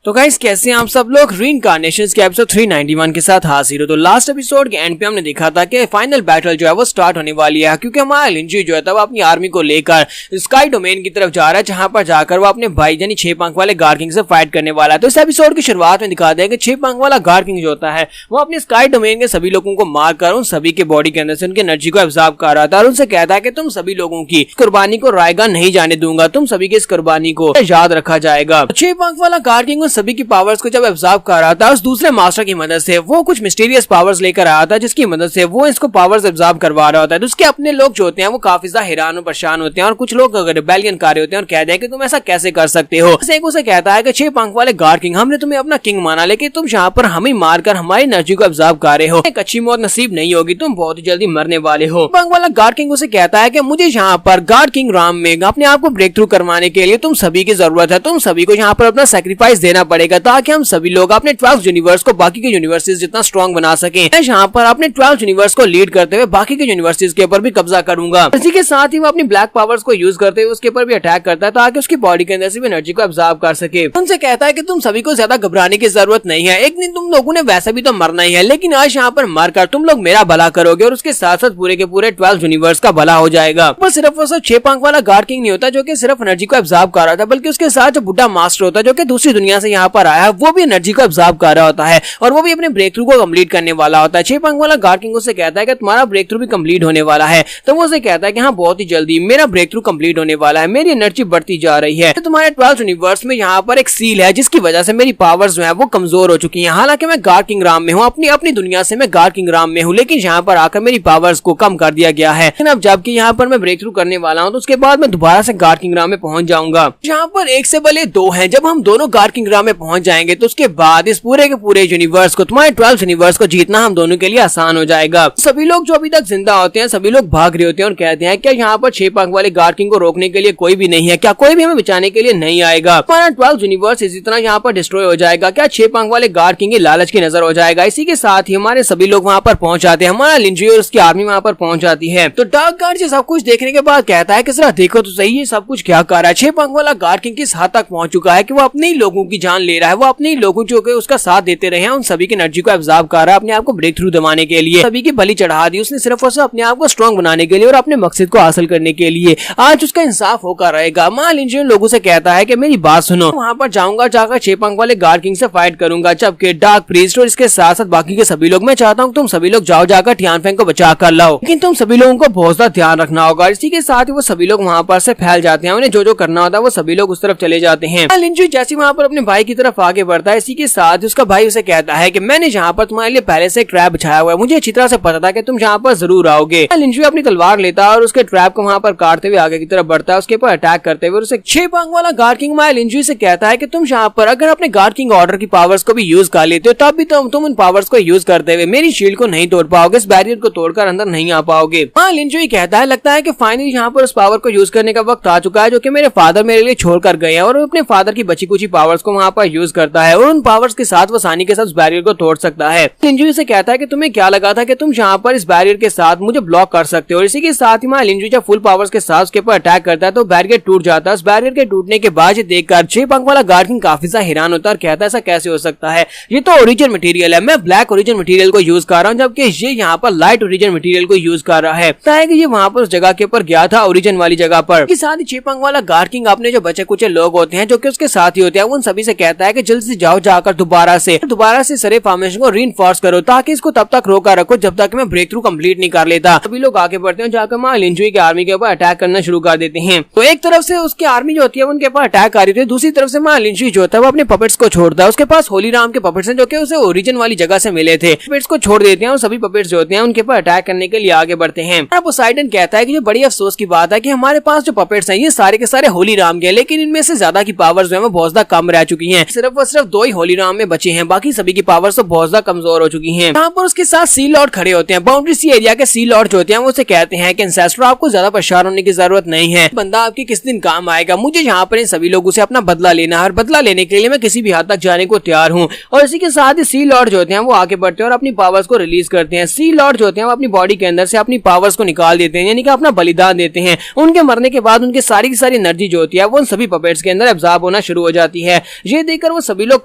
तो गाइस कैसे हैं आप सब लोग। रीइंकार्नेशंस के एपिसोड 391 के साथ हाजिर हो। तो लास्ट एपिसोड के एंड पे हमने देखा था कि फाइनल बैटल जो है वो स्टार्ट होने वाली है, क्योंकि हमारा लिंजी जो है वो अपनी आर्मी को लेकर स्काई डोमेन की तरफ जा रहा है, जहां पर जाकर वो अपने भाई यानी 6 पंख वाले गार्ड किंग से फाइट करने वाला है। तो इस एपिसोड की शुरुआत में दिखा दें कि 6 पंख वाला गार्ड किंग जो होता है वो अपने स्काई डोमेन के सभी लोगों को मारकर उन सभी के बॉडी के अंदर से उनकी एनर्जी को एब्जॉर्ब कर रहा था और उनसे कहता है कि तुम सभी लोगों की कुर्बानी को रायगा नहीं जाने दूंगा, तुम सभी की इस कुर्बानी को याद रखा जाएगा। 6 पंख वाला गार्ड किंग उन सभी की पावर्स को जब एब्जॉर्ब कर रहा था, उस दूसरे मास्टर की मदद से वो कुछ मिस्टीरियस पावर्स लेकर आया था, जिसकी मदद से वो इसको पावर्स एब्जॉर्ब करवा रहा होता है। तो उसके अपने लोग जो होते हैं वो काफी ज्यादा हैरान और परेशान होते हैं और कुछ लोग रिबेलियन कार्य होते हैं और कहते हैं कि तुम ऐसा कैसे कर सकते हो। एक उसे कहता है कि 6 पंख वाले गार्ड किंग, हमने तुम्हें अपना किंग माना, लेकिन तुम यहाँ पर हमें मारकर हमारी एनर्जी को एब्जॉर्ब कर रहे हो, एक अच्छी मौत नसीब नहीं होगी, तुम बहुत ही जल्दी मरने वाले हो। पंख वाला गार्ड किंग उसे कहता है कि मुझे यहाँ पर गार्ड किंग राम में अपने आप को ब्रेक थ्रू करवाने के लिए तुम सभी की जरूरत है, तुम सभी को यहाँ पर अपना सैक्रिफाइस देना पड़ेगा ताकि हम सभी लोग अपने 12 यूनिवर्स को बाकी के यूनिवर्सिटीज जितना स्ट्रॉन्ग बना सकें। मैं यहाँ पर अपने 12 यूनिवर्स को लीड करते हुए बाकी के यूनिवर्सिटीज के ऊपर भी कब्जा करूंगा। इसी के साथ ही वो अपनी ब्लैक पावर्स को यूज करते हुए उसके ऊपर भी अटैक करता है ताकि उसकी बॉडी के अंदर से भी एनर्जी को एब्जॉर्ब कर सके। उनसे कहता है कि तुम सभी को ज्यादा घबराने की जरूरत नहीं है, एक दिन तुम लोगों ने वैसे भी तो मरना ही है, लेकिन आज यहाँ पर मरकर तुम लोग मेरा भला करोगे और उसके साथ साथ पूरे के पूरे 12 यूनिवर्स का भला हो जाएगा। पर सिर्फ वो 6 पंख वाला गार्ड किंग नहीं होता जो कि सिर्फ एनर्जी को एब्जॉर्ब कर रहा था, बल्कि उसके साथ जो बुढ़ा मास्टर होता है जो कि दूसरी दुनिया से यहाँ पर आया है, वो भी एनर्जी को एब्जॉर्ब कर रहा होता है और वो भी अपने ब्रेक थ्रू को कंप्लीट करने वाला होता है। 6 पंख वाला गार्ड किंग उससे कहता है कि तुम्हारा ब्रेक थ्रू भी कंप्लीट होने वाला है। तो वो उसे कहता है कि हाँ, बहुत ही जल्दी मेरा ब्रेक थ्रू कंप्लीट होने वाला है, मेरी एनर्जी बढ़ती जा रही है। तो तुम्हारे 12 यूनिवर्स में यहाँ पर एक सील है जिसकी वजह से मेरी पावर्स जो है वो कमजोर हो चुकी हैं। हालांकि मैं गार्ड किंग राम में हूँ, अपनी दुनिया से मैं गार्ड किंग राम में हूँ, लेकिन यहाँ पर आकर मेरी पावर्स को कम कर दिया गया है। लेकिन अब जबकि यहाँ पर मैं ब्रेक थ्रू करने वाला हूँ तो उसके बाद मैं दोबारा से गार्ड किंग राम में पहुंच जाऊंगा। यहाँ पर एक से भले 2 हैं, जब हम दोनों गार्ड किंग राम में पहुंच जाएंगे तो उसके बाद इस पूरे के पूरे यूनिवर्स को, तुम्हारे 12 यूनिवर्स को जीतना हम दोनों के लिए आसान हो जाएगा। सभी लोग जो अभी तक जिंदा होते हैं सभी लोग भाग रहे होते हैं और कहते हैं क्या यहाँ पर 6 पंख वाले गार्ड किंग को रोकने के लिए कोई भी नहीं है, क्या कोई भी हमें बचाने के लिए नहीं आएगा, हमारा 12 यूनिवर्स इसी तरह यहाँ पर डिस्ट्रॉय हो जाएगा, क्या 6 पंख वाले गार्ड किंग की लालच की नजर हो जाएगा। इसी के साथ ही हमारे सभी लोग वहाँ पर पहुंच जाते हैं, हमारा लिंजी और उसकी आर्मी वहाँ पर पहुंच जाती है। तो डार्क गार्ड से सब कुछ देखने के बाद कहता है कि जरा देखो तो सही ये सब कुछ क्या कर रहा है। 6 पंख वाला गार्ड किंग किस हद तक पहुंच चुका है कि वो अपने ही लोगों की जान ले रहा है, वो अपने ही लोगों जो उसका साथ देते रहे हैं उन सभी की एनर्जी को एब्जॉर्ब कर रहा है अपने आप को ब्रेक थ्रू दिलाने के लिए, सभी की बलि चढ़ा दी उसने सिर्फ और सिर्फ अपने आप को स्ट्रॉन्ग बनाने के लिए और अपने मकसद को हासिल करने के लिए। आज उसका इंसाफ होकर रहेगा। माल इंजीनियर लोगों से कहता है कि मेरी बात सुनो, वहाँ पर जाऊंगा, जाकर 6 पंख वाले गार्ड किंग से फाइट करूंगा, जबकि डार्क प्रीस्ट और इसके साथ साथ बाकी के सभी लोग, मैं चाहता हूँ तुम सभी लोग जाओ, जाकर टियानफेंग को बचा कर लाओ, लेकिन तुम सभी लोगों को बहुत ज्यादा ध्यान रखना होगा। इसी के साथ ही वो सभी लोग वहाँ पर से फैल जाते हैं, उन्हें जो जो करना होता है वो सभी लोग उस तरफ चले जाते हैं। लिंजी जैसे वहाँ पर अपने भाई की तरफ आगे बढ़ता है, इसी के साथ उसका भाई उसे कहता है कि मैंने यहाँ पर तुम्हारे लिए पहले से एक ट्रैप बिछाया हुआ है, मुझे अच्छी तरह से पता था कि तुम यहाँ पर जरूर आओगे। लिंजी अपनी तलवार लेता है और उसके ट्रैप को वहाँ पर काटते हुए आगे की तरफ बढ़ता है, उसके ऊपर अटैक करते हुए उसे 6 पंख वाला गार्ड किंग लिंजी से कहता है कि तुम यहाँ पर अगर अपने गार्ड किंग ऑर्डर की पावर्स को भी यूज कर लेते हो तब भी तुम उन पावर्स को यूज करते हुए मेरी शील्ड को नहीं तोड़ पाओगे, इस बैरियर को तोड़कर अंदर नहीं आ पाओगे। लिंजी कहता है लगता है कि फाइनली यहाँ पर उस पावर को यूज करने का वक्त आ चुका है जो कि मेरे फादर मेरे लिए छोड़ कर गए हैं, और अपने फादर की बची कुची पावर्स को वहाँ पर यूज करता है और उन पावर्स के साथ वो आसानी के साथ उस बैरियर को तोड़ सकता है। लिंजी से कहता है कि तुम्हें क्या लगा था कि तुम यहाँ पर इस बैरियर के साथ मुझे ब्लॉक कर सकते हो। इसी के साथ ही लिंजी जब फुल पावर्स के साथ उसके ऊपर अटैक करता है तो बैरियर टूट जाता है। उस बैरियर के टूटने के बाद देखकर 6 पंख वाला गार्ड किंग काफी ज्यादा हैरान होता है और कहता है ऐसा कैसे हो सकता है, ये तो ओरिजिन मटेरियल है, मैं ब्लैक ओरिजिन मटेरियल को यूज कर रहा हूँ जबकि ये यहाँ पर लाइट ओरिजिन मटेरियल को यूज कर रहा है। कि ये वहाँ पर उस जगह के ऊपर गया था ओरिजिन वाली जगह पर। साथ ही 6 पंख वाला गार्ड किंग अपने जो बचे कुछ लोग होते हैं जो कि उसके साथी होते हैं उन सभी से कहता है कि जल्दी से जाओ, जाकर दोबारा से सरे फॉर्मेशन को रीइंफोर्स करो ताकि इसको तब तक रोका रखो जब तक मैं ब्रेक थ्रू कंप्लीट नहीं कर लेता। सभी लोग आगे बढ़ते हैं, जाकर मां लिंजुई की आर्मी के ऊपर अटैक करना शुरू कर देते हैं। तो एक तरफ से उसकी आर्मी जो होती है उनके ऊपर अटैक कर रही है, दूसरी तरफ से मां लिंजुई जो होता है वो अपने पपेट्स को छोड़ता है। उसके पास होली राम के पपेट्स हैं जो कि उसे ओरिजिन वाली जगह से मिले थे, पपेट्स को छोड़ देते हैं और सभी पपेट्स जो होते हैं उनके ऊपर अटैक करने के लिए आगे बढ़ते हैं। पोसाइडन कहता है कि ये बड़ी अफसोस की बात है कि हमारे पास जो पपेट्स हैं ये सारे के सारे होली राम के, लेकिन इनमें से ज्यादा की पावर्स जो है वो बहुत ज्यादा कम रह चुकी हैं, सिर्फ और सिर्फ 2 ही होली राम में बचे हैं, बाकी सभी की पावर्स तो बहुत ज्यादा कमजोर हो चुकी हैं। यहाँ पर उसके साथ सी लॉर्ड खड़े होते हैं, बाउंड्री सी एरिया के सी लॉर्ड जो होते हैं वो उसे कहते हैं कि एंसेस्टर आपको ज्यादा परेशान होने की जरूरत नहीं है, बंदा आपके किस दिन काम आएगा, मुझे यहाँ पर इन सभी लोगों से अपना बदला लेना है और बदला लेने के लिए मैं किसी भी हद तक जाने को तैयार हूँ। और इसी के साथ ही सी लॉर्ड जो होते हैं वो आगे बढ़ते हैं और अपनी पावर्स को रिलीज करते हैं। सी लॉर्ड जो होते हैं वो अपनी बॉडी के अंदर से अपनी पावर्स को निकाल देते हैं, यानी कि अपना बलिदान देते हैं। उनके मरने के बाद उनकी सारी की सारी एनर्जी जो होती है वो उन सभी पपेट्स के अंदर एब्जॉर्ब होना शुरू हो जाती है। ये देखकर वो सभी लोग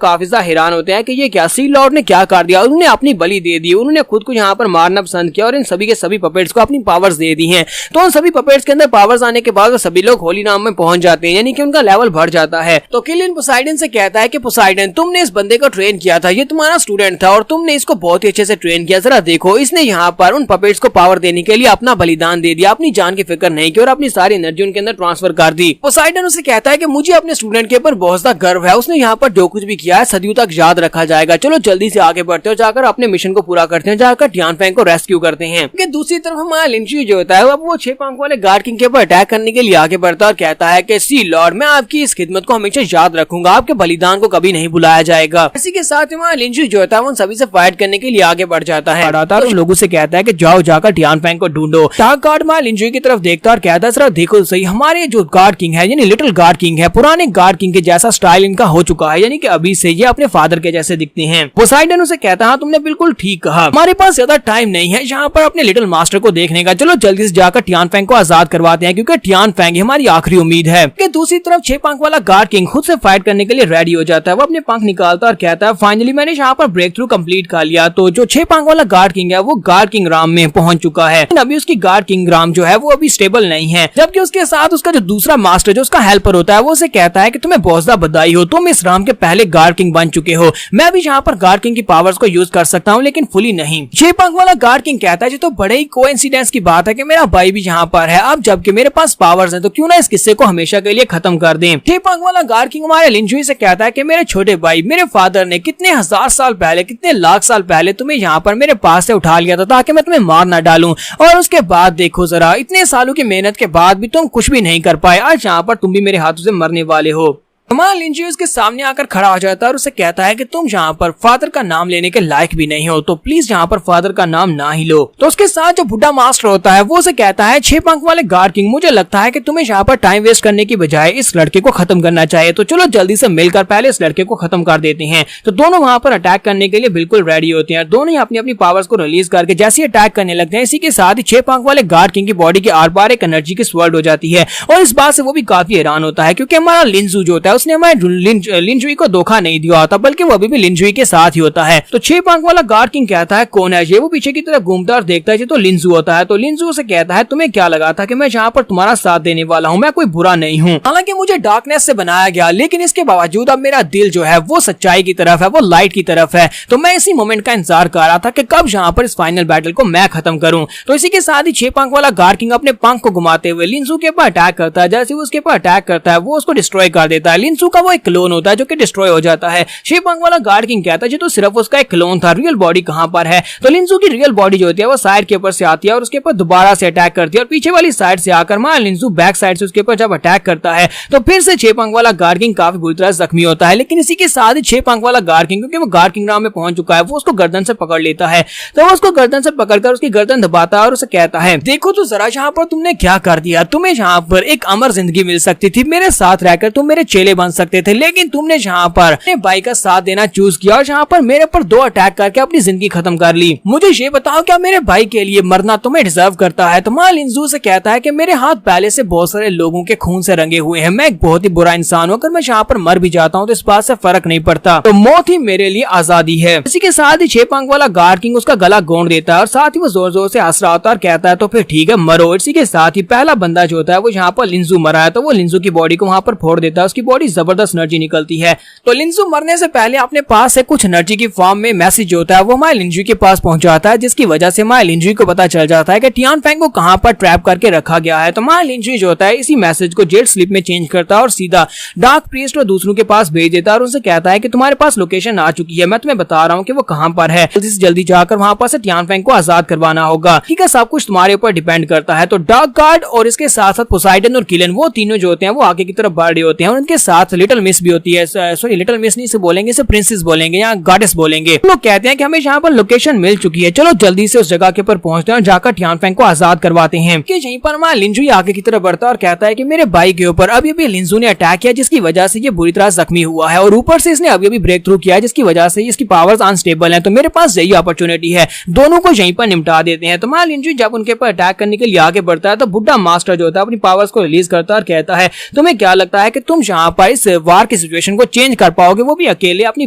काफी ज्यादा हैरान होते हैं कि ये क्या, सी लॉर्ड ने क्या कर दिया, उन्होंने अपनी बलि दे दी, उन्होंने खुद को यहाँ पर मारना पसंद किया और इन सभी के सभी पपेट्स को अपनी पावर्स दे दी हैं। तो उन सभी पपेट्स के अंदर पावर्स आने के बाद वो सभी लोग होली नाम में पहुंच जाते हैं, यानी कि उनका लेवल बढ़ जाता है। तो किलियन पोसाइडन से कहता है कि पोसाइडन, तुमने इस बंदे को ट्रेन किया था, ये तुम्हारा स्टूडेंट था और तुमने इसको बहुत ही अच्छे से ट्रेन किया, जरा देखो इसने यहाँ पर उन पपेट्स को पावर देने के लिए अपना बलिदान दे दिया, अपनी जान की फिक्र नहीं की और अपनी सारी एनर्जी उनके अंदर ट्रांसफर कर दी। पोसाइडन उसे कहता है कि मुझे अपने स्टूडेंट के ऊपर बहुत ज्यादा गर्व है, उसने यहाँ पर जो कुछ भी किया है सदियों तक याद रखा जाएगा। चलो जल्दी से आगे बढ़ते हैं, जाकर अपने मिशन को पूरा करते हैं, जाकर टियानफेंग को रेस्क्यू करते हैं। दूसरी तरफ हमारा लिंची जो होता है अब वो 6 पंख वाले गार्ड किंग के ऊपर अटैक करने के लिए आगे बढ़ता है और कहता है कि सी लॉर्ड, मैं आपकी इस खिदमत को हमेशा याद रखूंगा, आपके बलिदान को कभी नहीं भुलाया जाएगा। इसी के साथ हमारा लिंची जो होता है वो सभी से फाइट करने के लिए आगे बढ़ जाता है और लोगों से कहता है कि जाओ जाकर टियानफेंग को ढूंढो। डार्क गार्ड हमारा लिंची की तरफ देखता है और कहता है सर देखो सही, हमारे जो गार्ड किंग है यानी लिटिल गार्ड किंग है, पुराने गार्ड किंग के जैसा स्टाइल इनका हो चुका है, यानी कि अभी से ये अपने फादर के जैसे दिखते हैं। पोसाइडन उसे कहता है तुमने बिल्कुल ठीक कहा, हमारे पास ज्यादा टाइम नहीं है यहाँ पर अपने लिटिल मास्टर को देखने का, चलो जल्दी से जाकर टियानफेंग को आजाद करवाते हैं क्योंकि टियानफेंग हमारी आखिरी उम्मीद है। कि दूसरी तरफ 6 पंख वाला गार्ड किंग खुद से फाइट करने के लिए रेडी हो जाता है, वो अपने पंख निकालता है और कहता है फाइनली मैंने यहाँ पर ब्रेक थ्रू कंप्लीट कर लिया। तो जो 6 पंख वाला गार्ड किंग है वो गार्ड किंग राम में पहुंच चुका है, अभी उसकी गार्ड किंग राम जो है वो अभी स्टेबल नहीं है, जबकि उसके साथ उसका जो दूसरा मास्टर जो उसका हेल्पर होता है वो उसे कहता है कि तुम्हें बहुत ज्यादा बधाई हो, तुम इस राम के पहले गार्ड किंग बन चुके हो, मैं भी यहाँ पर गार्ड किंग की पावर्स को यूज कर सकता हूँ लेकिन फुली नहीं। 6 पंख वाला गार्ड किंग कहता है जी तो बड़े ही कोइंसिडेंस की बात है कि मेरा भाई भी यहाँ पर है, अब जबकि मेरे पास पावर्स हैं तो क्यों ना इस किस्से को हमेशा के लिए खत्म कर दें। 6 पंख वाला गार्ड किंग हमारे लिंजुई से कहता है कि मेरे छोटे भाई, मेरे फादर ने कितने हजार साल पहले, कितने लाख साल पहले तुम्हें यहाँ पर मेरे पास से उठा लिया था ताकि मैं तुम्हें मार ना डालूं, और उसके बाद देखो जरा इतने सालों की मेहनत के बाद भी तुम कुछ भी नहीं कर पाए, आज यहाँ पर तुम भी मेरे हाथों से मरने वाले हो। हमारा लिंची उसके सामने आकर खड़ा हो जाता है और उसे कहता है कि तुम यहाँ पर फादर का नाम लेने के लायक भी नहीं हो, तो प्लीज यहाँ पर फादर का नाम ना ही लो। तो उसके साथ जो बुढ़ा मास्टर होता है वो उसे कहता है 6 पंख वाले गार्ड किंग, मुझे लगता है कि तुम्हें यहाँ पर टाइम वेस्ट करने की बजाय इस लड़के को खत्म करना चाहिए, तो चलो जल्दी से मिलकर पहले इस लड़के को खत्म कर देते हैं। तो दोनों वहाँ पर अटैक करने के लिए बिल्कुल रेडी होते हैं, दोनों ही अपनी अपनी पावर्स को रिलीज करके जैसे अटैक करने लगते हैं, इसी के साथ ही 6 पंख वाले गार्ड किंग की बॉडी के आर पार एक एनर्जी की स्वर्ड हो जाती है और इस बात से वो भी काफी हैरान होता है क्योंकि हमारा लिंजू जो होता है उसने हमारे लिंजुई को धोखा नहीं दिया होता, बल्कि वो अभी भी लिंजुई के साथ ही होता है। तो 6 पंख वाला गार्ड किंग कहता है कौन है ये, वो पीछे की तरफ घूमता और देखता है तो लिंजू होता है। तो लिंजू से कहता है तुम्हें क्या लगा था कि मैं यहाँ पर तुम्हारा साथ देने वाला हूँ, मैं कोई बुरा नहीं हूँ, हालांकि मुझे डार्कनेस से बनाया गया लेकिन इसके बावजूद अब मेरा दिल जो है वो सच्चाई की तरफ है, वो लाइट की तरफ है, तो मैं इसी मोमेंट का इंतजार कर रहा था कि कब यहाँ पर इस फाइनल बैटल को मैं खत्म करूँ। तो इसी के साथ ही 6 पंख वाला गार्ड किंग अपने पंख को घुमाते हुए लिंजू के ऊपर अटैक करता है, जैसे वो उसके ऊपर अटैक करता है वो उसको डिस्ट्रॉय कर देता है। लिंजू का वो एक क्लोन होता है जो कि डिस्ट्रॉय हो जाता है। 6 पंख वाला गार्ड किंग कहता है जी तो सिर्फ उसका एक क्लोन था, रियल बॉडी कहां पर है। तो लिंजू की रियल बॉडी जो होती है वो साइड के ऊपर से आती है और उसके ऊपर दोबारा से अटैक करती है और पीछे वाली साइड से आकर मां लिंजू बैक साइड से उसके ऊपर जब अटैक करता है तो फिर से 6 पंख वाला गार्ड किंग काफी बुरी तरह जख्मी होता है। लेकिन इसी के साथ ही 6 पंख वाला गार्ड किंग, क्योंकि वो गार्ड किंग राम में पहुंच चुका है, वो उसको गर्दन से पकड़ लेता है। तो वो उसको गर्दन से पकड़कर उसकी गर्दन दबाता है और उसे कहता है देखो तो जरा यहाँ पर तुमने क्या कर दिया, तुम्हें यहाँ पर एक अमर जिंदगी मिल सकती थी, मेरे साथ रहकर तुम मेरे चेले बन सकते थे, लेकिन तुमने यहाँ पर अपने भाई का साथ देना चूज किया और यहाँ पर मेरे पर 2 अटैक करके अपनी जिंदगी खत्म कर ली। मुझे ये बताओ क्या मेरे भाई के लिए मरना तुम्हें डिजर्व करता है। तो मां लिंजू से कहता है कि मेरे हाथ पहले से बहुत सारे लोगों के खून से रंगे हुए हैं, मैं एक बहुत ही बुरा इंसान हूँ, अगर मैं यहाँ पर मर भी जाता हूँ तो इस बात से फर्क नहीं पड़ता, तो मौत ही मेरे लिए आजादी है। इसी के साथ ही 6 पंख वाला गार्ड किंग उसका गला गोंद देता है और साथ ही वो जोर जोर से हंस रहा होता है और कहता है तो फिर ठीक है मरो। इसी के साथ ही पहला बंदा जो होता है वो यहाँ पर लिंजू मरा है, तो वो लिंजू की बॉडी को वहाँ पर फोड़ देता है, उसकी बॉडी जबरदस्त एनर्जी निकलती है। तो लिंजू मरने से पहले अपने पास से कुछ एनर्जी की फॉर्म में मैसेज जो होता है वो हमारे लिंजू के पास पहुंचाता है, जिसकी वजह से हमारे लिंजू को पता चल जाता है कि टियानफेंग को कहां पर ट्रैप करके रखा गया है। तो हमारा लिंजू जो होता है इसी मैसेज को जेट स्लिप में चेंज करता है और सीधा डार्क प्रीस्ट और दूसरों के पास भेज देता है और उनसे कहता है कि तुम्हारे पास लोकेशन आ चुकी है, मैं तुम्हें बता रहा हूँ कि वो कहां पर है, जल्दी से जल्दी जाकर वहां पर से टियानफेंग को आजाद करवाना होगा। ठीक है, सब कुछ तुम्हारे ऊपर डिपेंड करता है। तो डार्क गार्ड और इसके साथ साथ पोसाइडन और किलियन वो तीनों जो होते हैं वो आगे की तरफ बढ़ रहे होते हैं और उनके साथ लिटिल मिस भी होती है, सॉरी लिटिल मिस नहीं से बोलेंगे, इसे प्रिंसेस बोलेंगे या गॉडेस बोलेंगे। लोग कहते हैं कि हमें यहाँ पर लोकेशन मिल चुकी है, चलो जल्दी से उस जगह के ऊपर पहुंचते हैं और जाकर टियानफेंग को आजाद करवाते हैं। कि यहीं पर हमारा लिंजू आगे की तरफ बढ़ता है और कहता है कि मेरे भाई के ऊपर अभी अभी लिंजू ने अटैक किया जिसकी वजह से ये बुरी तरह जख्मी हुआ है और ऊपर से इसने अभी अभी ब्रेक थ्रू किया है जिसकी वजह से इसकी पावर्स अनस्टेबल हैं, तो मेरे पास यही अपॉर्चुनिटी है, दोनों को यहीं पर निपटा देते हैं। तो हमारा लिंजू जब उनके ऊपर अटैक करने के लिए आगे बढ़ता है तो बुढ़ा मास्टर जो होता है अपनी पावर्स को रिलीज करता है और कहता है तुम्हें क्या लगता है कि तुम यहाँ पर इस वार की सिचुएशन को चेंज कर पाओगे, वो भी अकेले अपनी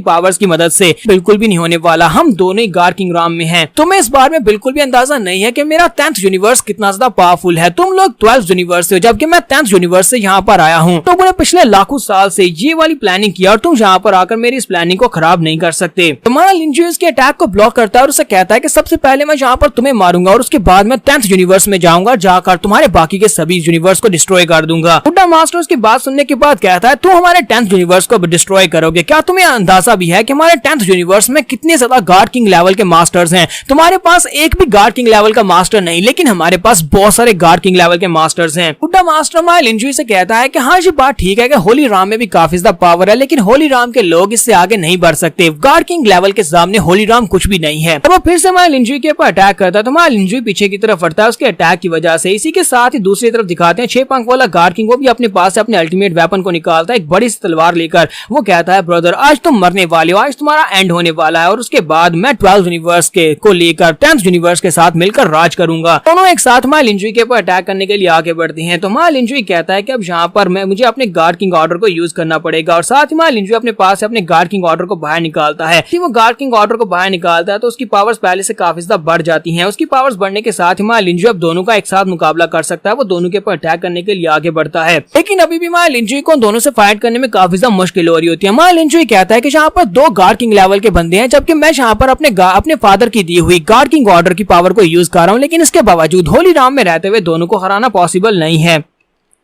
पावर्स की मदद से। बिल्कुल भी नहीं होने वाला, हम दोनों ही गार किंग राम में हैं। तुम्हें इस बार में बिल्कुल भी अंदाजा नहीं है कि मेरा 10th यूनिवर्स कितना ज्यादा पावरफुल है। तुम लोग 12th यूनिवर्स से हो, जबकि मैं 10th यूनिवर्स से यहाँ पर आया हूँ। तो पिछले लाखों साल से ये वाली प्लानिंग किया और तुम यहाँ पर आकर मेरी इस प्लानिंग को खराब नहीं कर सकते। तुम्हारा लिंजू इसके अटैक को ब्लॉक करता है और उसे कहता है कि सबसे पहले मैं यहाँ पर तुम्हें मारूंगा और उसके बाद मैं 10th यूनिवर्स में जाऊंगा, जाकर तुम्हारे बाकी के सभी यूनिवर्स को डिस्ट्रॉय कर दूंगा। बुड्ढा मास्टर उसकी बात सुनने के बाद कहता है, तुम हमारे 10th यूनिवर्स को डिस्ट्रॉय करोगे? क्या तुम्हें अंदाजा भी है कि हमारे 10th यूनिवर्स में कितने ज्यादा गार्ड किंग लेवल के मास्टर्स हैं? तुम्हारे पास एक भी गार्ड किंग लेवल का मास्टर नहीं, लेकिन हमारे पास बहुत सारे गार्ड किंग लेवल के मास्टर्स हैं। बुड्ढा मास्टर हमारे लिंजू से कहता है कि हाँ ये बात ठीक है कि होली राम में भी काफी ज्यादा पावर है, लेकिन होली राम के लोग इससे आगे नहीं बढ़ सकते। गार्ड किंग लेवल के सामने होली राम कुछ भी नहीं है। तब वो फिर से हमारे लिंजू के ऊपर अटैक करता है, तो हमारा लिंजू पीछे की तरफ बढ़ता है उसके अटैक की वजह से। इसी के साथ ही दूसरी तरफ दिखाते हैं 6 पंख वाला गार्ड किंग, वो भी अपने पास से अपने अल्टीमेट वेपन को निकालता है, एक बड़ी सी तलवार लेकर। वो कहता है, ब्रदर आज तुम मरने वाले हो, आज तुम्हारा एंड होने वाला है और उसके बाद मैं 12th यूनिवर्स के को लेकर 10th यूनिवर्स के साथ मिलकर राज करूंगा। दोनों एक साथ हमारे लिंजू के ऊपर अटैक करने के लिए आगे बढ़ते हैं। तो हमारा लिंजू कहता है कि अब यहाँ पर मुझे अपने गार्ड किंग ऑर्डर को यूज करना पड़ेगा और साथ ही हमारा लिंजू अपने पास से अपने गार्ड किंग ऑर्डर को बाहर निकालता है। वो गार्ड किंग ऑर्डर को बाहर निकालता है तो उसकी पावर्स पहले से काफी ज्यादा बढ़ जाती हैं। उसकी पावर्स बढ़ने के साथ हमारा लिंजू अब दोनों का एक साथ मुकाबला कर सकता है। वो दोनों के ऊपर अटैक करने के लिए आगे बढ़ता है, लेकिन अभी भी हमारा लिंजू को दोनों से फाइट करने में काफी ज्यादा मुश्किल हो रही होती है। हमारा लिंजू कहता है कि यहाँ पर 2 गार्ड किंग लेवल के बंदे हैं, जबकि मैं यहाँ पर अपने फादर की दी हुई गार्ड किंग ऑर्डर की पावर को यूज कर रहा हूँ, लेकिन इसके बावजूद होली राम में रहते हुए दोनों को हराना पॉसिबल नहीं है।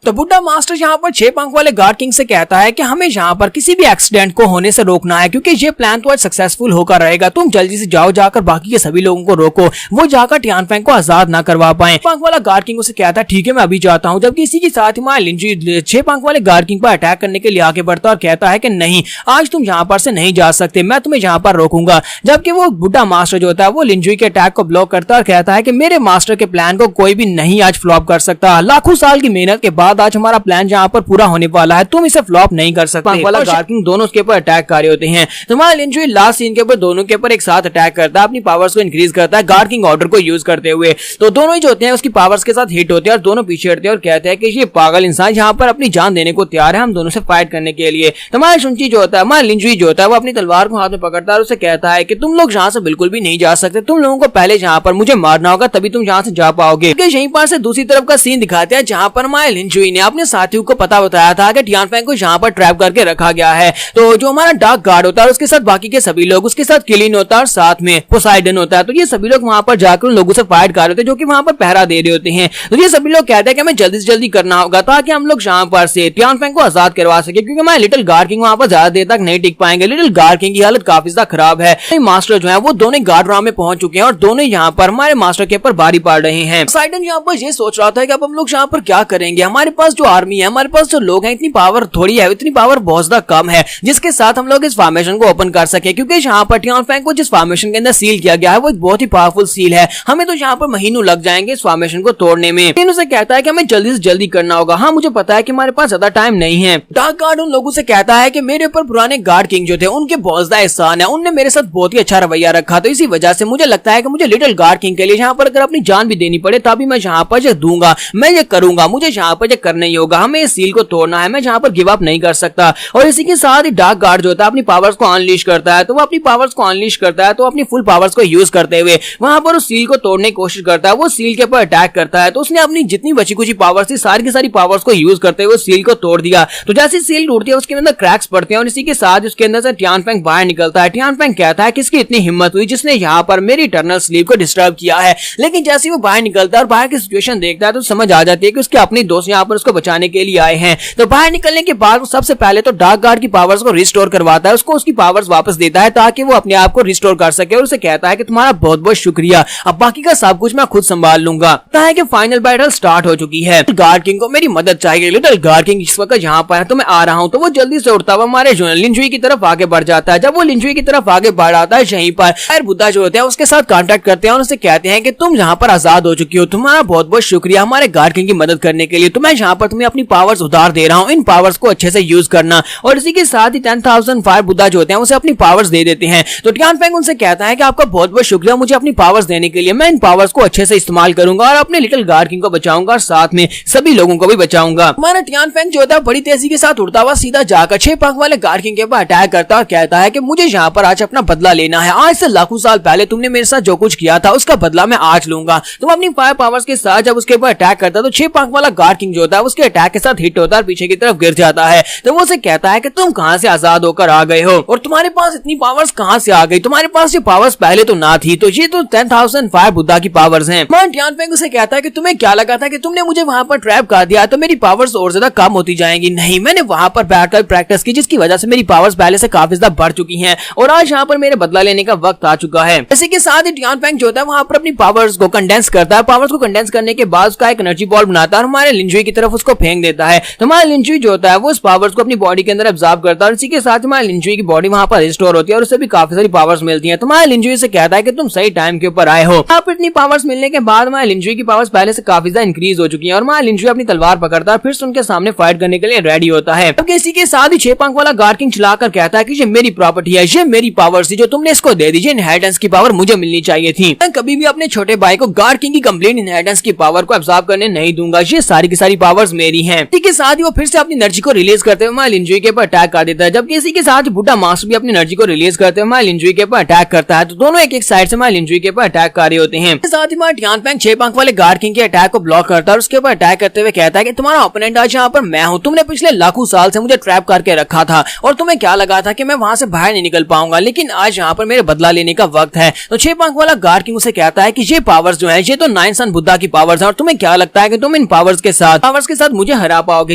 तो बुड्ढा मास्टर यहाँ पर 6 पंख वाले गार्ड किंग से कहता है कि हमें यहाँ पर किसी भी एक्सीडेंट को होने से रोकना है, क्योंकि ये प्लान तो आज सक्सेसफुल होकर रहेगा। तुम जल्दी से जाओ, जाकर बाकी के सभी लोगों को रोको, वो जाकर टियानफेंग को आजाद ना करवा पाए। पंख वाला गार्ड किंग उसे कहता है, ठीक है मैं अभी जाता हूँ। जबकि इसी के साथ ही हमारा लिंजू 6 पंख वाले गार्ड किंग पर अटैक करने के लिए आगे बढ़ता और कहता है कि नहीं, आज तुम यहाँ पर से नहीं जा सकते, मैं तुम्हें यहाँ पर रोकूंगा। जबकि वो बुड्ढा मास्टर जो होता है वो लिंजू के अटैक को ब्लॉक करता है और कहता है कि मेरे मास्टर के प्लान को कोई भी नहीं आज फ्लॉप कर सकता। लाखों साल की मेहनत के बाद आज हमारा प्लान जहाँ पर पूरा होने वाला है, तुम इसे फ्लॉप नहीं कर सकते। वाला गार्ड किंग दोनों उसके ऊपर अटैक कर रहे होते हैं। तुम्हारा लिंजू लास्ट सीन के ऊपर दोनों के ऊपर एक साथ अटैक करता है, अपनी पावर्स को इंक्रीज करता है गार्ड किंग ऑर्डर को यूज करते हुए। तो दोनों ही जो होते हैं उसकी पावर्स के साथ हिट होते हैं और दोनों पीछे हटते हैं और कहते हैं कि ये पागल इंसान यहाँ पर अपनी जान देने को तैयार है हम दोनों से फाइट करने के लिए। तुम्हारा शुंची जो होता है, हमारा लिंजू जो होता है, वो अपनी तलवार को हाथ में पकड़ता है और उसे कहता है कि तुम लोग यहाँ से बिल्कुल भी नहीं जा सकते, तुम लोगों को पहले यहाँ पर मुझे मारना होगा, तभी तुम यहाँ से जा पाओगे। यहीं पर से दूसरी तरफ का सीन दिखाते हैं जहाँ पर हमारे लिंजू ने अपने साथियों को पता बताया था कि टियानफेंग को यहाँ पर ट्रैप करके रखा गया है। तो जो हमारा डार्क गार्ड होता है उसके साथ बाकी के सभी लोग, उसके साथ किलिन होता है और साथ में पोसाइडन होता है। तो ये सभी लोग वहां पर जाकर उन लोगों से फाइट कर रहे होते हैं जो कि वहां पर पहरा दे रहे होते हैं। तो ये सभी लोग कहते हैं कि हमें जल्दी से जल्दी करना होगा ताकि हम लोग यहाँ पर से टियानफेंग को आजाद करवा सके, क्योंकि हमारे लिटिल गार्ड किंग वहां पर ज्यादा देर तक नहीं टिक पाएंगे। लिटिल गार्ड किंग की हालत काफी ज्यादा खराब है। मास्टर जो है वो दोनों गार्ड राम में पहुंच चुके हैं और दोनों यहाँ पर हमारे मास्टर के ऊपर भारी पड़ रहे हैं। पोसाइडन यहाँ पर ये सोच रहा था कि अब हम लोग यहाँ पर क्या करेंगे, हमारे पास जो आर्मी है, हमारे पास जो लोग हैं, इतनी पावर थोड़ी है, इतनी पावर बहुत ज्यादा कम है जिसके साथ हम लोग इस फॉर्मेशन को ओपन कर सके, क्योंकि यहाँ पर टियानफेंग को जिस फॉर्मेशन के अंदर सील किया गया है वो एक बहुत ही पावरफुल सील है। हमें तो यहाँ पर महीनों लग जाएंगे इस फॉर्मेशन को तोड़ने में। तीनों से कहता है कि हमें जल्दी से जल्दी करना होगा। हाँ मुझे पता है कि हमारे पास ज्यादा टाइम नहीं है। डार्क गार्ड उन लोगों से कहता है कि मेरे ऊपर पुराने गार्ड किंग जो थे उनके बहुत ज्यादा एहसान है, उनने मेरे साथ बहुत ही अच्छा रवैया रखा, तो इसी वजह से मुझे लगता है कि मुझे लिटिल गार्ड किंग के लिए यहाँ पर अगर अपनी जान भी देनी पड़े तभी मैं यहाँ पर ये दूंगा, मैं ये करूंगा, मुझे यहाँ पर ये करना ही होगा, हमें इस सील को तोड़ना है, मैं यहाँ पर गिव अप नहीं कर सकता। और इसी के साथ ही डार्क गार्ड जो होता है अपनी पावर्स को अनलीश करता है। तो वो अपनी पावर्स को अनलीश करता है तो अपनी फुल पावर्स को यूज करते हुए वहां पर उस सील को तोड़ने की कोशिश करता है। वो सील के ऊपर अटैक करता है तो उसने अपनी जितनी बची कुची पावर्स थी सारी की सारी पावर्स को यूज करते हुए सील को तोड़ दिया। तो जैसे सील टूटती है उसके अंदर क्रैक्स पड़ते हैं और इसी के साथ उसके अंदर से टियानफेंग बाहर निकलता है। टियानफेंग कहता है किसकी इतनी हिम्मत हुई जिसने यहाँ पर मेरी इटर्नल स्लीप को डिस्टर्ब किया है। लेकिन जैसे वो बाहर निकलता है और बाहर की सिचुएशन देखता है तो समझ आ जाती है कि उसके अपने दोस्त यहाँ पर उसको बचाने के लिए आए हैं। तो बाहर निकलने के बाद वो सबसे पहले तो डार्क गार्ड की पावर्स को रिस्टोर करवाता है, उसको उसकी पावर्स वापस देता है ताकि वो अपने आप को रिस्टोर कर सके और उसे कहता है कि तुम्हारा बहुत बहुत शुक्रिया, अब बाकी का सब कुछ मैं खुद संभाल लूंगा। कहता है कि फाइनल बैटल स्टार्ट हो चुकी है, गार्ड किंग को मेरी मदद चाहिए, लिटिल गार्ड किंग इस वक्त यहाँ पर है तो मैं आ रहा हूँ। तो वो जल्दी से उठता हुआ हमारे लिंजुई की तरफ आगे बढ़ जाता है। जब वो लिंजुई की तरफ आगे बढ़ आता है यहीं पर बुद्धा जो होते हैं उसके साथ कांटेक्ट करते हैं और उसे कहते हैं कि तुम यहाँ पर आजाद हो चुकी हो, तुम्हारा बहुत बहुत शुक्रिया हमारे गार्ड किंग की मदद करने के लिए, तो मैं आज यहाँ पर तुम्हें अपनी पावर्स उधार दे रहा हूँ, इन पावर्स को अच्छे से यूज करना। और इसी के साथ ही 10,000 फायर बुद्धा जो होते हैं उसे अपनी पावर्स दे देते हैं। तो टियानफेंग उनसे कहता है कि आपका बहुत बहुत शुक्रिया मुझे अपनी पावर्स देने के लिए, मैं इन पावर्स को अच्छे से इस्तेमाल करूंगा और अपने लिटिल गार्ड किंग को बचाऊंगा और साथ में सभी लोगों को भी बचाऊंगा। हमारा टियानफेंग जो होता है बड़ी तेजी के साथ उड़ता हुआ सीधा जाकर 6 पंख वाले गार्ड किंग के ऊपर अटैक करता है और कहता है कि मुझे यहाँ पर आज अपना बदला लेना है। आज से लाखों साल पहले तुमने मेरे साथ जो कुछ किया था उसका बदला मैं आज लूंगा। तुम अपनी फायर पावर्स के साथ जब उसके ऊपर अटैक करता है तो 6 पंख वाला गार्ड किंग जो होता है उसके अटैक के साथ हिट होता है और पीछे की तरफ गिर जाता है। तो वो उसे कहता है कि तुम कहां से आजाद होकर आ गए हो और तुम्हारे पास इतनी पावर्स कहां से आ गई, तुम्हारे पास ये पावर्स पहले तो ना थी। तो ये तो 10,000 फायर बुद्धा की पावर्स हैं। टियानफेंग उसे कहता है कि तुम्हें क्या लगा था कि तुमने मुझे वहां पर ट्रैप कर दिया तो मेरी पावर्स और ज्यादा कम होती जाएंगी? नहीं, मैंने वहां पर बैठकर प्रैक्टिस की जिसकी वजह से मेरी पावर्स पहले से काफी ज्यादा बढ़ चुकी हैं और आज यहाँ पर मेरे बदला लेने का वक्त आ चुका है। इसी के साथ ही टियानफेंग जो होता है वहां पर अपनी पावर्स को कंडेंस करता है। पावर्स को कंडेंस करने के बाद उसका एक एनर्जी बॉल बनाता है और हमारे लिंजुई की तरफ उसको फेंक देता है। तो हमारा लिंजुई जो होता है वो उस पावर्स को अपनी बॉडी के अंदर एब्जॉर्ब करता है और इसी के साथ हमारे लिंजुई की बॉडी वहां पर रिस्टोर होती है और उसे भी काफी सारी पावर्स मिलती है। तो हमारे लिंजुई से कहता है कि तुम सही टाइम के ऊपर आए हो। आप इतनी पावर्स मिलने के बाद हमारे लिंजुई की पावर्स पहले से काफी ज्यादा इंक्रीज हो चुकी है और हमारा लिंजुई अपनी तलवार पकड़ता है फिर से उनके सामने फाइट करने के लिए रेडी होता है। तो इसी के साथ ही 6 पंख वाला गार्ड किंग चिल्लाकर कहता है कि ये मेरी प्रॉपर्टी है, ये मेरी पावर्स थी जो तुमने इसको दे दी, इनहेरिटेंस की पावर मुझे मिलनी चाहिए थी। मैं कभी भी अपने छोटे भाई को गार्ड किंग की कंप्लीट इनहेरिटेंस की पावर को एब्जॉर्ब करने नहीं दूंगा, ये सारी की सारी पावर्स मेरी हैं। इसी के साथ ही वो फिर से अपनी एनर्जी को रिलीज करते हुए हमारे लिंजुई के ऊपर अटैक कर देता है, जबकि इसी के साथ बुड्ढा मास्टर भी अपनी एनर्जी को रिलीज करते हुए हमारे लिंजुई के ऊपर अटैक करता है। तो दोनों एक एक साइड से हमारे लिंजुई के ऊपर अटैक कर रहे होते हैं। साथ ही हमारा टियानफेंग 6 पंख वाले गार्ड किंग के अटैक को ब्लॉक करता है और उसके ऊपर अटैक करते हुए कहता है कि तुम्हारा ओपोनेंट आज यहाँ पर मैं हूँ, तुमने पिछले लाखों साल से मुझे ट्रैप करके रखा था और तुम्हें क्या लगा था कि मैं वहां से बाहर नहीं निकल पाऊंगा, लेकिन आज यहाँ पर मेरे बदला लेने का वक्त है। तो 6 पंख वाला गार्ड किंग उसे कहता है कि ये पावर्स जो है ये तो 9 सन बुद्धा की पावर्स है और तुम्हें क्या लगता है कि तुम इन पावर्स के साथ मुझे हरा पाओगे?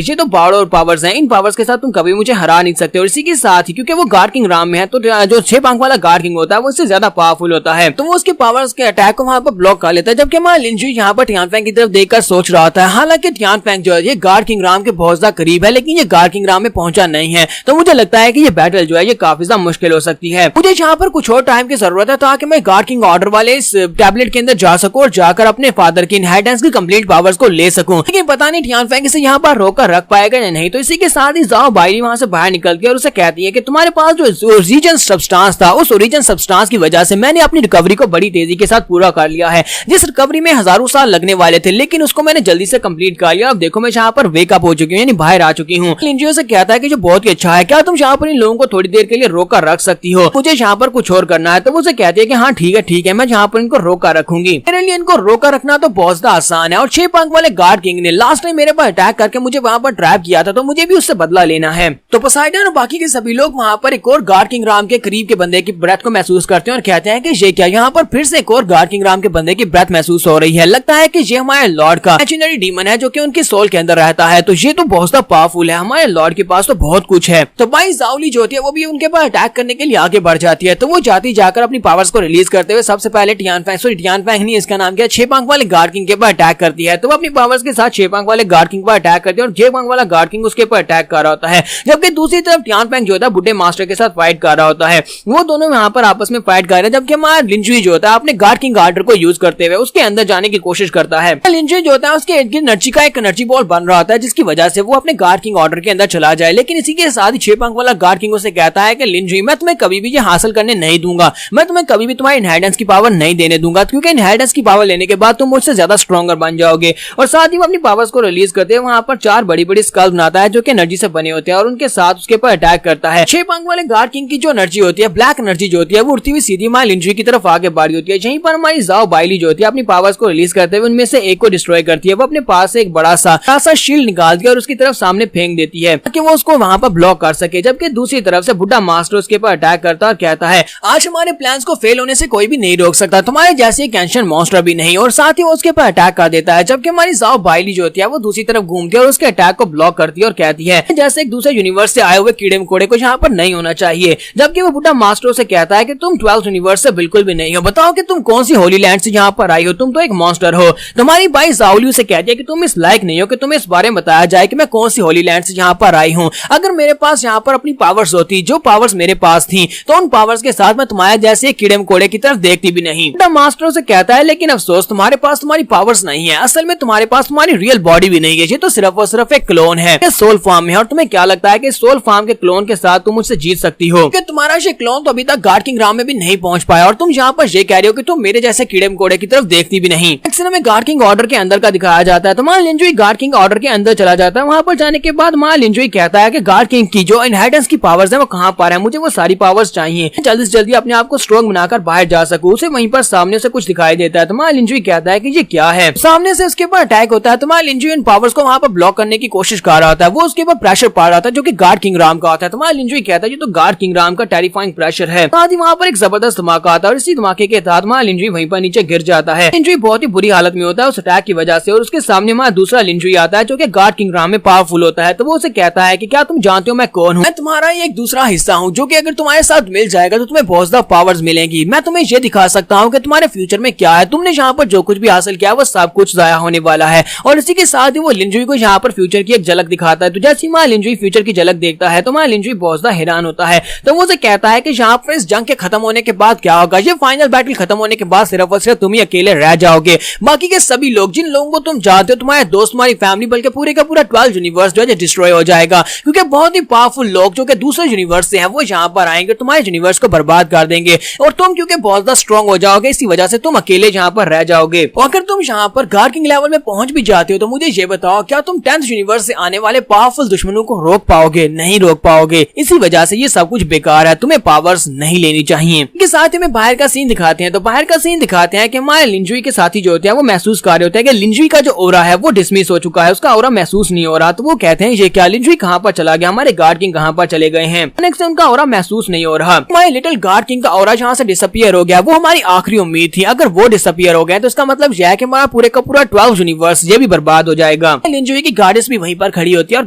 ये तो बाड़ो पावर्स है, इन पावर्स के साथ तुम कभी मुझे हरा नहीं सकते। और इसी के साथ ही क्योंकि वो गार्ड किंग राम में है तो जो 6 पंख वाला गार्ड किंग होता है वो इससे ज्यादा पावरफुल होता है, तो वो उसके पावर्स के अटैक को वहां पर ब्लॉक कर लेता है। जबकि हमारा लिंजुई यहाँ पर टियानफेंग की तरफ देखकर सोच रहा था, हालांकि टियानफेंग जो है ये गार्ड किंग राम के बहुत ज्यादा करीब है लेकिन ये गार्ड किंग राम में पहुंचा नहीं है, तो मुझे लगता है कि ये बैटल जो है ये काफी ज्यादा मुश्किल हो सकती है। मुझे यहाँ पर कुछ और टाइम की जरूरत है ताकि मैं गार्ड किंग ऑर्डर वाले इस टैबलेट के अंदर जा सकूं और जाकर अपने फादर की इनहेरिटेंस की कंप्लीट पावर्स को ले सकूं, लेकिन पता नहीं टियानफेंग इसे यहाँ पर रोक कर रख पाएगा या नहीं। तो इसी के साथ ही जाओ बाइली वहां से बाहर निकलती है और उसे कहती है कि तुम्हारे पास जो ओरिजिन सब्सटेंस था उस ओरिजिन सब्सटेंस की वजह से मैंने अपनी रिकवरी को बड़ी तेजी के साथ पूरा कर लिया है। जिस रिकवरी में हजारों साल लगने वाले थे लेकिन उसको मैंने जल्दी से कंप्लीट कर लिया। अब देखो मैं यहाँ पर वेकअप हो चुकी हूँ, यानी बाहर आ चुकी हूँ। लिंजुई से कहता है कि जो बहुत ही अच्छा है, क्या तुम यहाँ पर इन लोगों को थोड़ी देर के लिए रोक कर रख सकती हो, मुझे यहाँ पर कुछ और करना है। तो वो उसे कहती है कि हाँ ठीक है मैं यहाँ पर इनको रोक कर रखूंगी, मेरे लिए इनको रोक कर रखना तो बहुत ज्यादा आसान है। और 6 पंख वाले गार्ड किंग ने लास्ट टाइम मेरे पर अटैक करके मुझे वहां पर ट्रैप किया था तो मुझे भी उससे बदला लेना है। तो पोसाइडन और बाकी के सभी लोग वहां पर एक और गार्ड किंग राम के करीब के बंदे की ब्रेथ को महसूस करते हैं और कहते हैं कि ये क्या, यहाँ पर फिर से एक और गार्ड किंग राम के बंदे की ब्रेथ महसूस हो रही है। लगता है कि ये हमारे लॉर्ड का इमेजिनरी डीमन है जो कि उनके सोल के अंदर रहता है, तो ये तो बहुत ज्यादा पावरफुल है, हमारे लॉर्ड के पास तो बहुत कुछ है। तो भाई जाओली जो होती है वो भी उनके पास अटैक करने के लिए आगे बढ़ जाती है। तो वो जाती जाकर अपनी पावर्स को रिलीज करते हुए सबसे पहले टियानफेंग नहीं इसका नाम क्या 6 पंख वाले गार्ड किंग के ऊपर अटैक करती है। तो वो अपनी पावर्स के साथ 6 पंख वाले गार्ड किंग पर अटैक करती है और 6 पंख वाला गार्ड किंग उसके ऊपर अटैक कर रहा होता है, जबकि दूसरी तरफ टियानफेंग जो होता है बुड्ढे मास्टर के साथ फाइट कर रहा होता है। वो दोनों यहाँ पर आपस में फाइट कर रहे हैं, जबकि हमारा लिंजुई जो होता है अपने गार्ड किंग ऑर्डर को यूज करते हुए उसके अंदर जाने की कोशिश करता है। लिंजुई जो होता है उसके इर्द गिर्द एनर्जी का एक एनर्जी बॉल बन रहा होता है जिसकी वजह से वो अपने गार्ड किंग ऑर्डर के अंदर चला जाए, लेकिन इसी के साथ ही 6 पंख वाला गार्ड किंग उसे कहता है कि लिंजुई मैं तुम्हें कभी भी ये हासिल करने नहीं दूंगा, मैं तुम्हें कभी भी तुम्हारी इनहेरिटेंस की पावर नहीं देने दूंगा, क्योंकि इनहेरिटेंस की पावर लेने के बाद तुम मुझसे ज्यादा स्ट्रॉन्गर बन जाओगे। और साथ ही वो अपनी पावर्स को रिलीज करते हैं, वहां पर 4 बड़ी बड़ी स्कल बनाता है जो कि एनर्जी से बने होते हैं और उनके साथ उसके ऊपर अटैक करता है। 6 पंख वाले गार्ड किंग की जो एनर्जी होती है, ब्लैक एनर्जी जो होती है, वो उड़ती हुई सीधी हमारी लिंजुई की तरफ आगे बढ़ी होती है। यहीं पर हमारी जाओ बाइली जो होती है अपनी पावर्स को रिलीज करते हुए उनमें से एक को डिस्ट्रॉय करती है। वो अपने पास से एक बड़ा सा शील्ड निकालती है और उसकी तरफ सामने फेंक देती है ताकि वो उसको वहां पर ब्लॉक कर सके, जबकि दूसरी तरफ से बुड्ढा मास्टर उसके ऊपर अटैक करता है और कहता है आज हमारे प्लान्स को फेल होने से कोई भी नहीं रोक सकता, तुम्हारे जैसे एक एंशिएंट मॉन्स्टर भी नहीं। और साथ ही वो उसके ऊपर अटैक कर देता है, जबकि हमारी जाओ बाइली जो होती है वो दूसरी तरफ घूमती है और उसके अटैक को ब्लॉक करती है और कहती है जैसे एक दूसरे यूनिवर्स से आए हुए कीड़े मकोड़े को यहाँ पर नहीं होना चाहिए। जबकि वो बुड्ढा मास्टर से कहता है कि तुम 12th यूनिवर्स से बिल्कुल भी नहीं हो, बताओ कि तुम कौन सी होली लैंड से यहाँ पर आई हो, तुम तो एक मॉन्स्टर हो। तुम्हारी भाई जाओली से कहती है कि तुम इस लायक नहीं हो कि तुम्हें इस बारे में बताया जाए कि मैं कौन सी होली लैंड से यहाँ पर आई हूँ। अगर मेरे पास यहाँ पर अपनी पावर्स होती, जो पावर्स मेरे पास थी, तो उन पावर्स के साथ मैं तुम्हारे जैसे कीड़े मकोड़े की तरफ देखती भी नहीं। बुड्ढा मास्टर से कहता है लेकिन अफसोस तुम्हारे पास तुम्हारी पावर्स नहीं है, असल में तुम्हारे पास तुम्हारी रियल बॉडी बॉडी भी नहीं है, ये तो सिर्फ और सिर्फ एक क्लोन है, सोल फॉर्म में। और तुम्हें क्या लगता है कि सोल फॉर्म के क्लोन के साथ तुम मुझसे जीत सकती हो? कि तुम्हारा ये क्लोन तो अभी तक गार्ड किंग राम में भी नहीं पहुंच पाया और तुम यहाँ पर ये कह रहे हो कि तुम मेरे जैसे कीड़े मकोड़े की तरफ देखती भी नहीं। में गार्ड किंग ऑर्डर के अंदर का दिखाया जाता है। तो मान लिंजुई गार्ड किंग ऑर्डर के अंदर चला जाता है। वहां पर जाने के बाद मान लिंजुई कहता है कि गार्ड किंग की जो इनहेरिटेंस की पावर्स है वो कहां पर है, मुझे वो सारी पावर्स चाहिए, जल्दी से जल्दी अपने आप को स्ट्रॉन्ग बनाकर बाहर जा सकूं। उसे वहीं पर सामने से कुछ दिखाई देता है। तो मान लिंजुई कहता है कि ये क्या है, सामने से उसके ऊपर अटैक होता है। तो मान लिंजुई इन पावर्स को वहां पर ब्लॉक करने की कोशिश कर रहा होता है, वो उसके ऊपर प्रेशर पा रहा था जो कि गार्ड किंग राम का होता है। तो मान लिंजुई कहता है ये तो गार्ड किंग राम का टेरिफाइंग प्रेशर है। साथ ही वहां पर एक जबरदस्त धमाका आता है और इसी धमाके के तहत मान लिंजुई वहीं पर नीचे गिर जाता है। लिंजुई बहुत ही बुरी हालत में होता है उस अटैक की वजह से और उसके सामने वहां दूसरा लिंजुई आता है जो कि गार्ड किंग राम में पावरफुल होता है। तो वो उसे कहता है कि क्या तुम जानते हो मैं कौन हूँ? मैं तुम्हारा एक दूसरा हिस्सा हूँ जो कि अगर तुम्हारे साथ मिल जाएगा तो तुम्हें बहुत ज्यादा पावर्स मिलेंगी। मैं तुम्हें ये दिखा सकता हूँ कि तुम्हारे फ्यूचर में क्या है, तुमने यहाँ पर जो कुछ भी हासिल किया वो सब कुछ जाया होने वाला है। और इसी के साथ ही वो लिंजुई को यहाँ पर फ्यूचर की एक झलक दिखाता है। तो जैसे माँ लिंजुई फ्यूचर की झलक देखता है तो माँ लिंजुई बहुत ज्यादा हैरान होता है। तो वो उसे कहता है कि यहाँ पर इस जंग के खत्म होने के बाद क्या होगा, ये फाइनल बैटल खत्म होने के बाद सिर्फ और सिर्फ तुम ही अकेले रह जाओगे। बाकी के सभी लोग, जिन लोगों को तुम जानते हो, तुम्हारे दोस्त, तुम्हारी फैमिली, बल्कि पूरे का पूरा 12 यूनिवर्स जो है डिस्ट्रॉय हो जाएगा, क्योंकि बहुत ही पावरफुल लोग जो कि दूसरे यूनिवर्स से हैं वो यहाँ पर आएंगे, तुम्हारे यूनिवर्स को बर्बाद कर देंगे और तुम क्योंकि बहुत ज्यादा स्ट्रॉन्ग हो जाओगे, इसी वजह से तुम अकेले यहाँ पर रह जाओगे। और अगर तुम यहाँ पर गार्ड किंग लेवल में पहुंच भी जाते हो तो मुझे ये बताओ, क्या तुम 10th यूनिवर्स से आने वाले पावरफुल दुश्मनों को रोक पाओगे? नहीं रोक पाओगे। इसी वजह से ये सब कुछ बेकार है, तुम्हें पावर्स नहीं लेनी चाहिए। इसके साथ ही में बाहर का सीन दिखाते हैं। तो बाहर का सीन दिखाते हैं कि हमारे लिंजुई के साथी जो होते हैं वो महसूस कर रहे होते हैं कि लिंजुई का जो ओरा है वो डिसमिस हो चुका है, उसका ओरा महसूस नहीं हो रहा। तो वो कहते हैं ये क्या, लिंजुई कहाँ पर चला गया, हमारे गार्ड किंग कहाँ पर चले गए हैं, नेक्स्ट उनका ओरा महसूस नहीं हो रहा। हमारे लिटिल गार्ड किंग का ओरा यहाँ से डिसअपियर हो गया, वो हमारी आखिरी उम्मीद थी। अगर वो डिसअपियर हो गए तो इसका मतलब यह है कि हमारा पूरे का पूरा 12 यूनिवर्स ये भी बर्बाद हो जाएगा। लिंजुई की गार्डिस भी वहीं पर खड़ी होती है और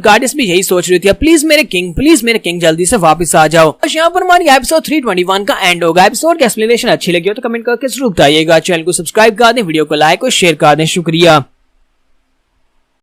गार्डिस भी यही सोच रही थी, प्लीज मेरे किंग जल्दी से वापस आ जाओ। और यहाँ पर हमारी एपिसोड 321 का एंड होगा। एपिसोड की एक्सप्लेनेशन अच्छी लगी हो तो कमेंट करके जरूर बताइएगा। चैनल को सब्सक्राइब कर दें, वीडियो को लाइक और शेयर कर दें। शुक्रिया।